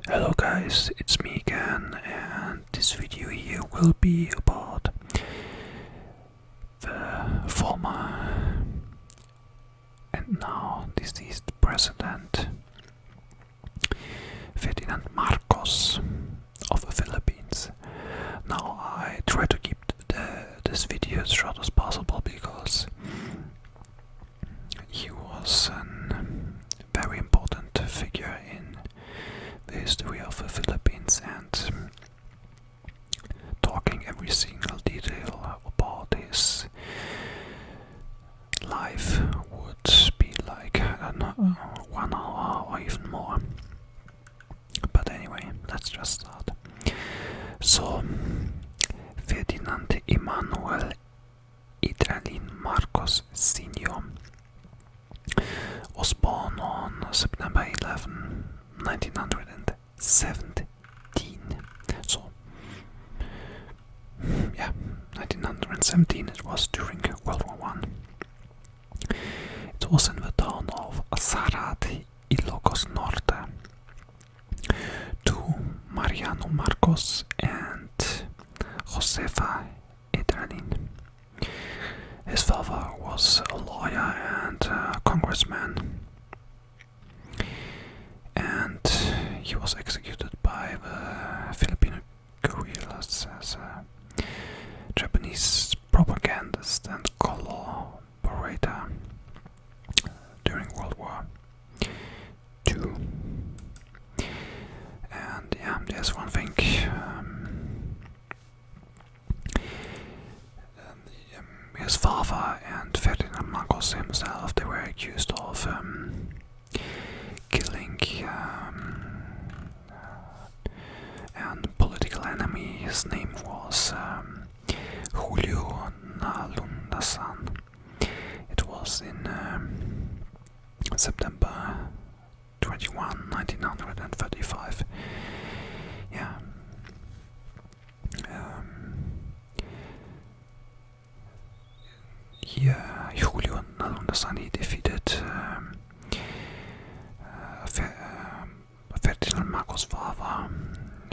Hello guys, it's me again, and this video here will be about the former and now deceased president Ferdinand Marcos of the Philippines. Now I try to keep this video as short as possible because he was a very important figure in the history of the Philippines, and talking every single detail about his life would be like, I don't know, 1 hour or even more. But anyway, let's just start. So, Ferdinand Emanuel Idralin Marcos Sr. was born on September 11, 1917. So, yeah, 1917, it was during World War I. It was in the town of Sarat, Ilocos Norte, to Mariano Marcos and Josefa Idralin. His father was a lawyer and a congressman, and he was executed by the Filipino guerrillas as a Japanese propagandist and collaborator during World War II. And yeah, there's one thing. His father and Ferdinand Marcos himself, they were accused of killing and political enemy. His name was Julio Nalundasan. It was in September 21, 1935. Yeah. Julio Nalundasan, he defeated Ferdinand Marcos' father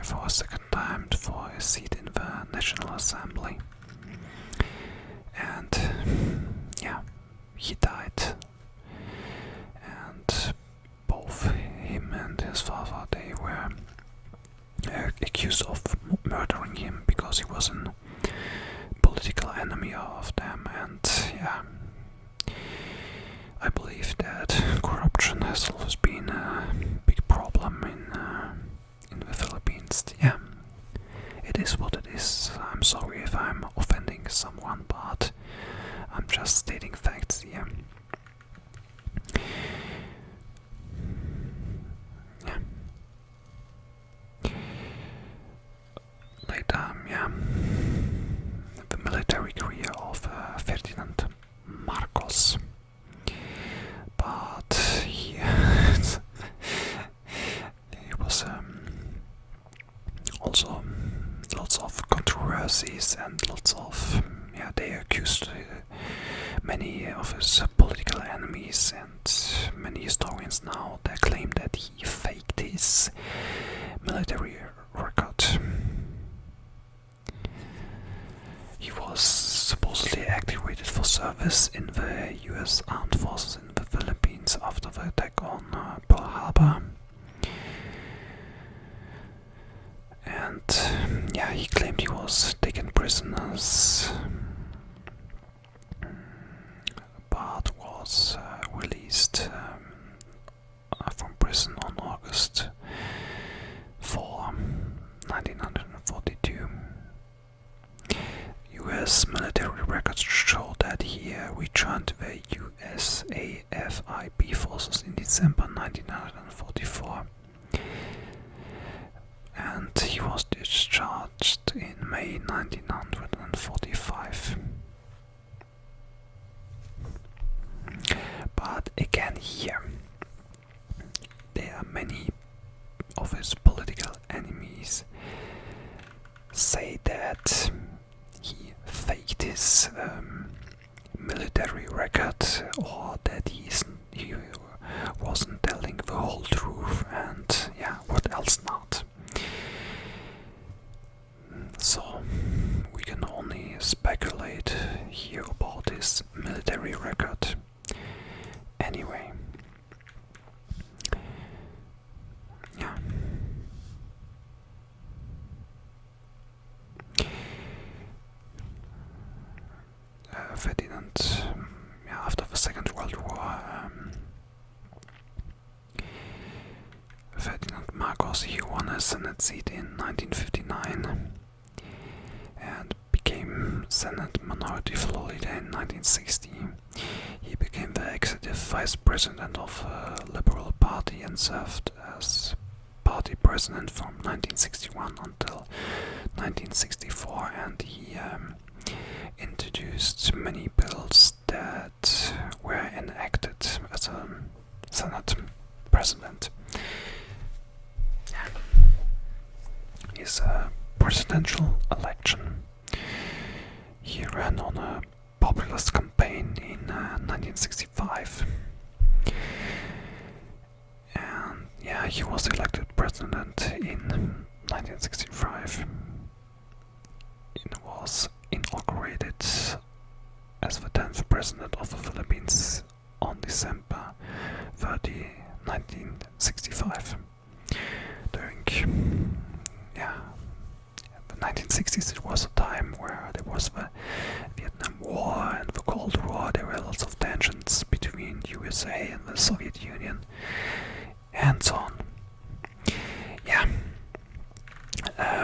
for a second time for a seat in the National Assembly. And yeah, he died. And both him and his father, they were accused of murdering him because he was a political enemy of them. And yeah, I believe that corruption has always been a big problem in the Philippines. Yeah, it is what it is. I'm sorry if I'm offending someone, but I'm just stating facts here. Yeah. Later, yeah, the military career of Ferdinand Marcos. But he was also lots of controversies and lots of, they accused many of his political enemies, and many historians now, they claim that he faked his military record. He was supposedly activated for service in the US Armed Forces in the Philippines after the attack on Pearl Harbor. And yeah, he claimed he was taken prisoners, but was released from prison on August 4, 1942. US military records show that he returned to the USAFIB forces in December 1944, and he was discharged in May 1945. But again here, there are many of his political enemies say that he faked his military record, or that he wasn't telling the whole truth, and yeah, what else not? Ferdinand, after the Second World War, Ferdinand Marcos, he won a Senate seat in 1959 and became Senate Minority Floor Leader in 1960. He became the Executive Vice President of the Liberal Party and served as party president from 1961 until 1964, and he introduced many bills that were enacted as a Senate president. His presidential election, he ran on a populist campaign in 1965, and he was elected president in 1965. It was inaugurated as the 10th president of the Philippines on December 30, 1965. During the 1960s, it was a time where there was the Vietnam War and the Cold War. There were lots of tensions between USA and the Soviet Union, and so on.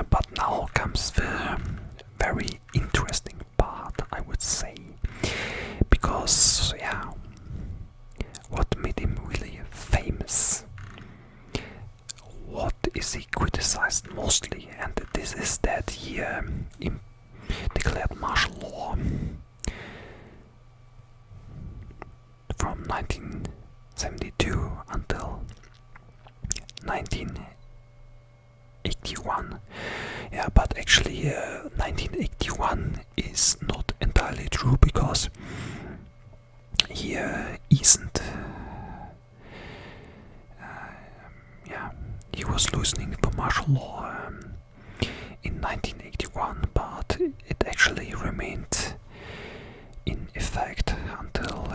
But now comes the very interesting part, I would say, because what made him really famous? What is he criticized mostly? And this is that he declared martial law from 1972 until 1981. But actually 1981 is not entirely true, because he isn't. He was loosening the martial law in 1981, but it actually remained in effect until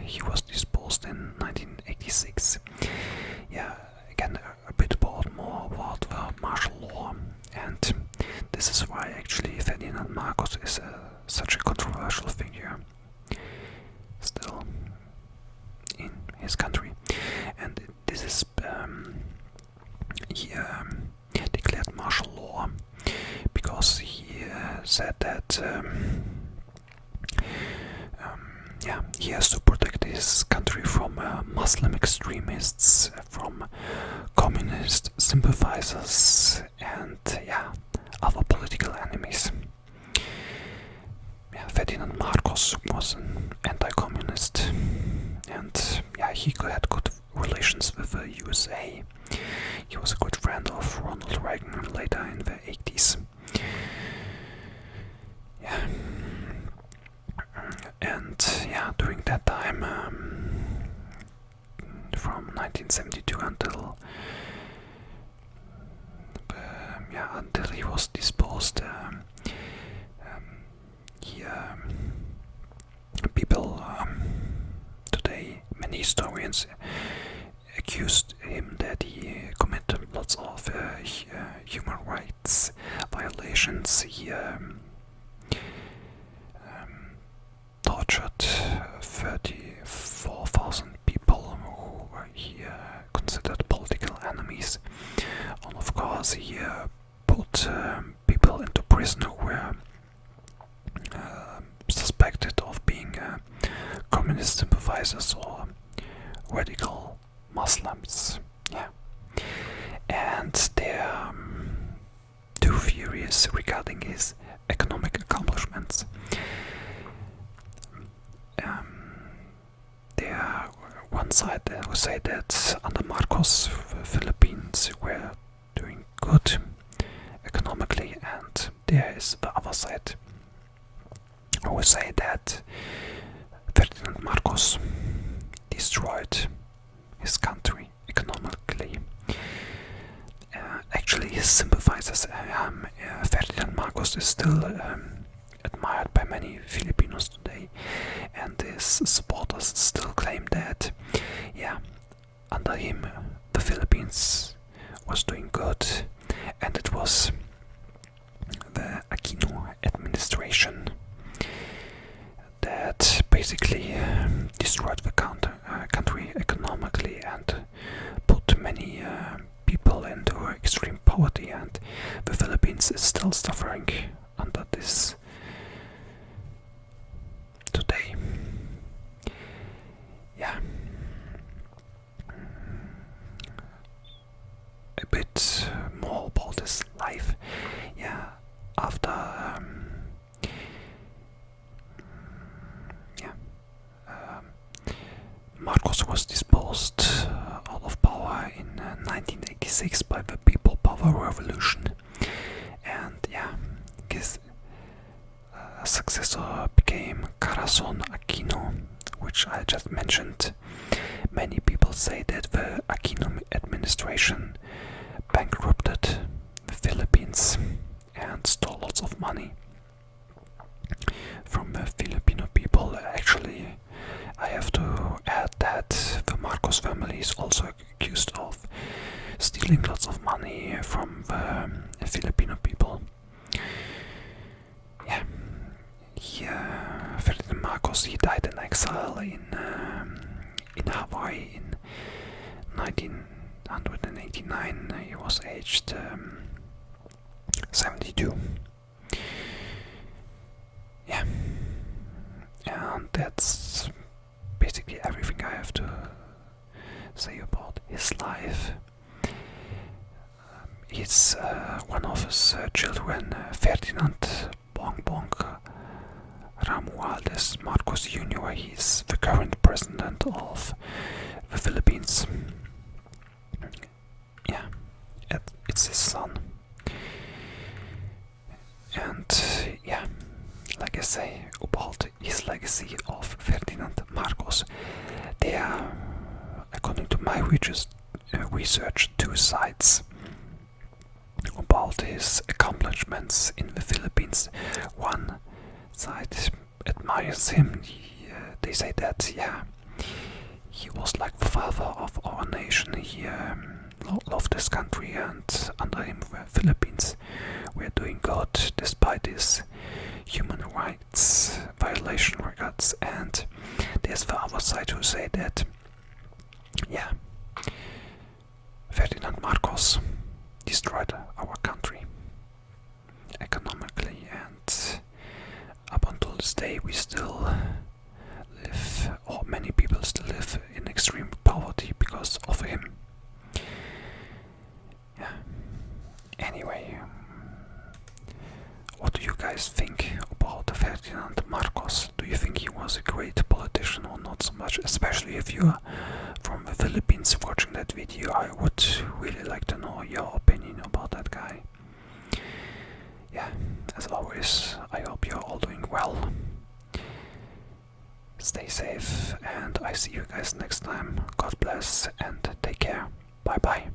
he was disposed in 1986. Again, a bit more about the martial law, and this is why actually Ferdinand Marcos is such a controversial figure still in his country. And this is he declared martial law because he said that he has to protect his country from Muslim extremists, from communist sympathizers, and other political enemies. Ferdinand Marcos was an anti-communist, and he had good relations with the USA. He was a good friend of Ronald Reagan later in the 80s. And during that time, from 1972 until he was disposed, people today, many historians accused him that he committed lots of human rights violations. He tortured 34,000 people who he considered political enemies, and of course he put people into prison who were suspected of being communist sympathizers or radical Muslims. And there are two theories regarding his economic accomplishments. There are one side that will say that under Marcos, the Philippines were doing good economically, and there is the other side who will say that Ferdinand Marcos destroyed his country economically. Actually, his sympathizers, Ferdinand Marcos is still admired by many Filipinos today, and his supporters still claim that, under him, the Philippines was doing good, and it was the Aquino administration that basically destroyed the country economically and put many people into extreme poverty, and the Philippines is still suffering under this today. Yeah. A bit more about his life. Yeah, after Marcos was disposed out of power in 1986 by the People Power Revolution, and yeah, his successor became Corazon Aquino, which I just mentioned. Many people say that the Aquino administration bankrupted the Philippines and stole lots of money from the Filipino people. Actually, I have to add that the Marcos family is also accused of stealing lots of money from the Filipino people. Yeah, Ferdinand Marcos, he died in exile in Hawaii in 1989. He was aged 72. Yeah, and that's basically everything I have to say about his life. He's one of his children, Ferdinand Bong Bong Romualdez Marcos Jr. He's the current president of the Philippines. Yeah, it's his son. And yeah, like I say, about his legacy of Ferdinand Marcos, there are, according to my research, two sides about his accomplishments in the Philippines. One side admires him. They say that, yeah, he was like the father of our nation. He loved this country, and under him the Philippines were doing good despite his human rights violation records. And there's the other side who say that, yeah, Ferdinand Marcos destroyed our country economically, and up until this day we still live, or many people still live, in extreme poverty because of him. Yeah. Anyway, what do you guys think about Ferdinand Marcos? Do you think he was a great politician or not so much? Especially if you are from the Philippines watching that video, I would really like to know your opinion about that guy. Yeah, as always, I hope you're all doing well. Stay safe, and I see you guys next time. God bless and take care. Bye bye.